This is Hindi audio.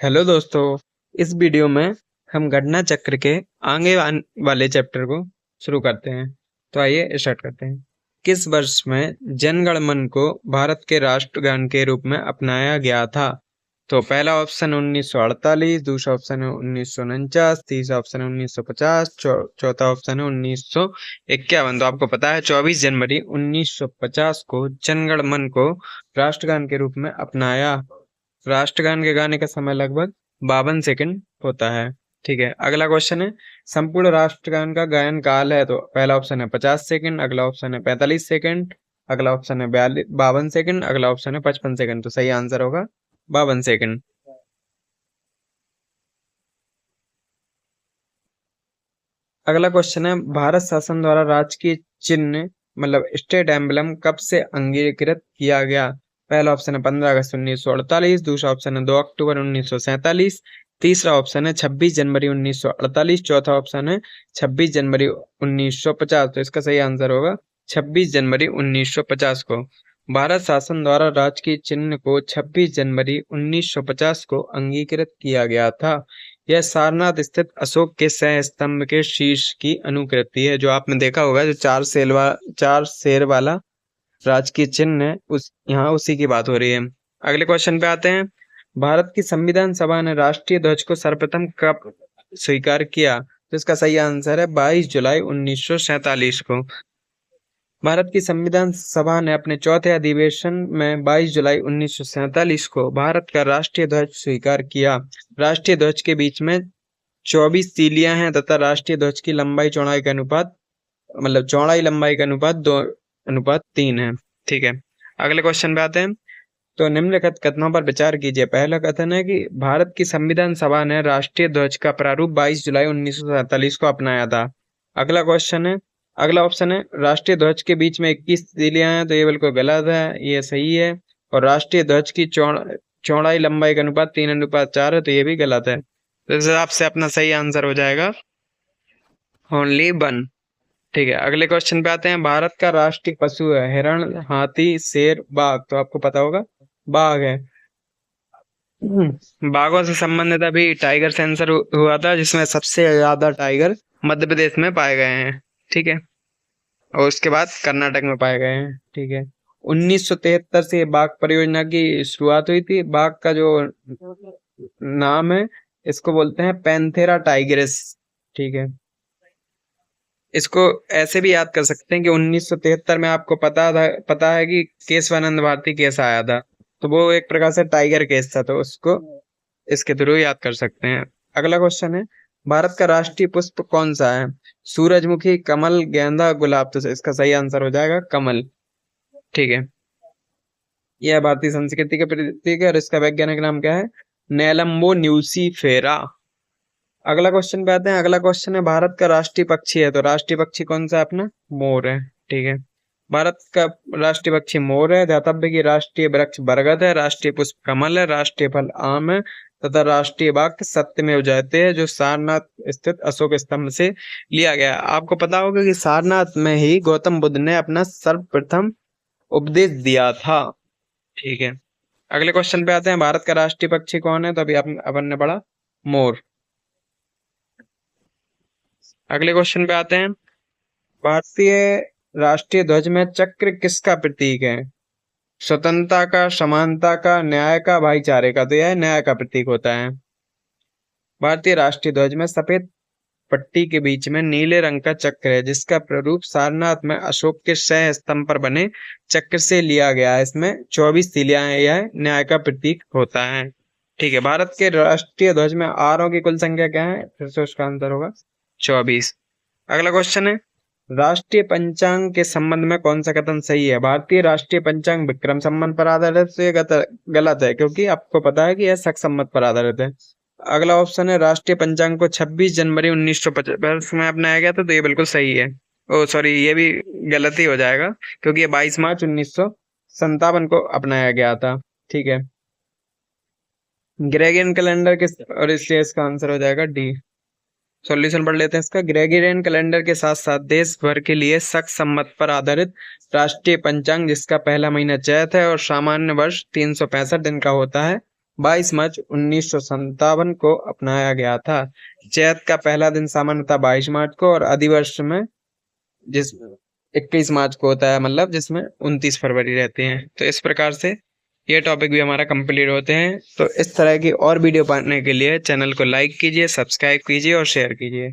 हेलो दोस्तों। इस वीडियो में हम घटना चक्र के आगे वाले चैप्टर को शुरू करते हैं। तो आइए स्टार्ट करते हैं। किस वर्ष में जन गण मन को भारत के राष्ट्रगान के रूप में अपनाया गया था? तो पहला ऑप्शन 1948, दूसरा ऑप्शन है 1949, तीसरा ऑप्शन है 1950, चौथा ऑप्शन है 1951। तो आपको पता है 24 जनवरी 1950 को जन गण मन को राष्ट्रगान के रूप में अपनाया। राष्ट्रगान के गाने का समय लगभग 52 सेकंड होता है। ठीक है, अगला क्वेश्चन है संपूर्ण राष्ट्रगान का गायन काल है। तो पहला ऑप्शन है 50 सेकंड, अगला ऑप्शन है 45 सेकंड, अगला ऑप्शन है 52 सेकंड, अगला ऑप्शन है 55 सेकंड। तो सही आंसर होगा 52 सेकंड। अगला क्वेश्चन है भारत शासन द्वारा राजकीय चिन्ह मतलब स्टेट एम्बलम कब से अंगीकृत किया गया? पहला ऑप्शन है 15 अगस्त 1948, दूसरा ऑप्शन है 2 अक्टूबर 1947, तीसरा ऑप्शन है 26 जनवरी 1948, चौथा ऑप्शन है 26 जनवरी 1950। तो इसका सही आंसर होगा 26 जनवरी 1950 को। भारत शासन द्वारा राजकीय चिन्ह को 26 जनवरी 1950 को अंगीकृत किया गया था। यह सारनाथ स्थित अशोक के सह स्तंभ के शीर्ष की अनुकृति है। जो आपने देखा होगा, जो चार शेर वाला राजकीय चिन्ह है, उस यहाँ उसी की बात हो रही है। अगले क्वेश्चन पे आते हैं। भारत की संविधान सभा ने राष्ट्रीय ध्वज को सर्वप्रथम कब स्वीकार किया? तो इसका सही आंसर है 22 जुलाई 1947 को। भारत की संविधान सभा ने अपने चौथे अधिवेशन में 22 जुलाई 1947 को भारत का राष्ट्रीय ध्वज स्वीकार किया। राष्ट्रीय ध्वज के बीच में 24 तीलियां हैं तथा राष्ट्रीय ध्वज की लंबाई चौड़ाई का अनुपात मतलब चौड़ाई लंबाई का अनुपात 2:3 है। ठीक है, अगले क्वेश्चन पे आते हैं। तो निम्नलिखित कथनों पर विचार कीजिए। पहला कथन है कि भारत की संविधान सभा ने राष्ट्रीय ध्वज का प्रारूप 22 जुलाई 1947 को अपनाया था। अगला ऑप्शन है राष्ट्रीय ध्वज के बीच में 21 तीलियां हैं। तो ये बिल्कुल गलत है, ये सही है। और राष्ट्रीय ध्वज की चौड़ाई लंबाई का अनुपात 3:4 है। तो ये भी गलत है। तो इस हिसाब से अपना सही आंसर हो जाएगा ओनली 1। ठीक है, अगले क्वेश्चन पे आते हैं। भारत का राष्ट्रीय पशु है हिरण, हाथी, शेर, बाघ। तो आपको पता होगा बाघ है। बाघों से संबंधित अभी टाइगर सेंसर हुआ था, जिसमें सबसे ज्यादा टाइगर मध्य प्रदेश में पाए गए हैं। ठीक है, और उसके बाद कर्नाटक में पाए गए हैं। ठीक है, 1973 से बाघ परियोजना की शुरुआत हुई थी। बाघ का जो नाम है, इसको बोलते हैं पैंथेरा टाइग्रिस। ठीक है, इसको ऐसे भी याद कर सकते हैं कि 1973 में आपको पता है कि केशवानंद भारती केस आया था। तो वो एक प्रकार से टाइगर केस था, तो उसको इसके थ्रू याद कर सकते हैं। अगला क्वेश्चन है भारत का राष्ट्रीय पुष्प कौन सा है? सूरजमुखी, कमल, गेंदा, गुलाब। तो इसका सही आंसर हो जाएगा कमल। ठीक है, यह भारतीय संस्कृति के प्रतीक है और इसका वैज्ञानिक नाम क्या है? नेलम्बो न्यूसीफेरा। अगला क्वेश्चन पे आते हैं। अगला क्वेश्चन है भारत का राष्ट्रीय पक्षी है। तो राष्ट्रीय पक्षी कौन सा है अपना? मोर है। ठीक है, भारत का राष्ट्रीय पक्षी मोर है। ध्यातव्य की राष्ट्रीय वृक्ष बरगद है, राष्ट्रीय पुष्प कमल है, राष्ट्रीय फल आम है तथा राष्ट्रीय वाक्य सत्यमेव जयते है, जो सारनाथ स्थित अशोक स्तंभ से लिया गया है। आपको पता होगा कि सारनाथ में ही गौतम बुद्ध ने अपना सर्वप्रथम उपदेश दिया था। ठीक है, अगले क्वेश्चन पे आते हैं। भारत का राष्ट्रीय पक्षी कौन है? तो अभी अपन ने पढ़ा मोर। अगले क्वेश्चन पे आते हैं। भारतीय राष्ट्रीय ध्वज में चक्र किसका प्रतीक है? स्वतंत्रता का, समानता का, न्याय का, भाईचारे का। तो यह न्याय का प्रतीक होता है। भारतीय राष्ट्रीय ध्वज में सफेद पट्टी के बीच में नीले रंग का चक्र है, जिसका प्रारूप सारनाथ में अशोक के सह स्तंभ पर बने चक्र से लिया गया है। इसमें 24 तीलियां हैं, यह न्याय का प्रतीक होता है। ठीक है, भारत के राष्ट्रीय ध्वज में आरों की कुल संख्या क्या है? फिर से उसका आंसर होगा 24। अगला क्वेश्चन है राष्ट्रीय पंचांग के संबंध में कौन सा कथन सही है? भारतीय राष्ट्रीय पंचांग विक्रम संवत पर आधारित है। तो ये गलत है, क्योंकि आपको पता है कि यह शक संवत पर आधारित है। अगला ऑप्शन है राष्ट्रीय पंचांग को 26 जनवरी 1950 में अपनाया गया था। तो ये बिल्कुल सही है। ओ सॉरी, ये भी गलत ही हो जाएगा, क्योंकि ये 22 मार्च 1957 को अपनाया गया था। ठीक है, ग्रेगोरियन कैलेंडर के और इसलिए इसका आंसर हो जाएगा डी। सॉल्यूशन पढ़ लेते हैं इसका। ग्रेगोरियन कैलेंडर के साथ साथ देश भर के लिए शक संवत पर आधारित राष्ट्रीय पंचांग, जिसका पहला महीना चैत है और सामान्य वर्ष 365 दिन का होता है, 22 मार्च 1957 को अपनाया गया था। चैत का पहला दिन सामान्यतः 22 मार्च को और अधिवर्ष में जिस 21 मार्च को होता है, मतलब जिसमें 29 फरवरी रहती हैं। तो इस प्रकार से ये टॉपिक भी हमारा कंप्लीट होते हैं। तो इस तरह की और वीडियो पाने के लिए चैनल को लाइक कीजिए, सब्सक्राइब कीजिए और शेयर कीजिए।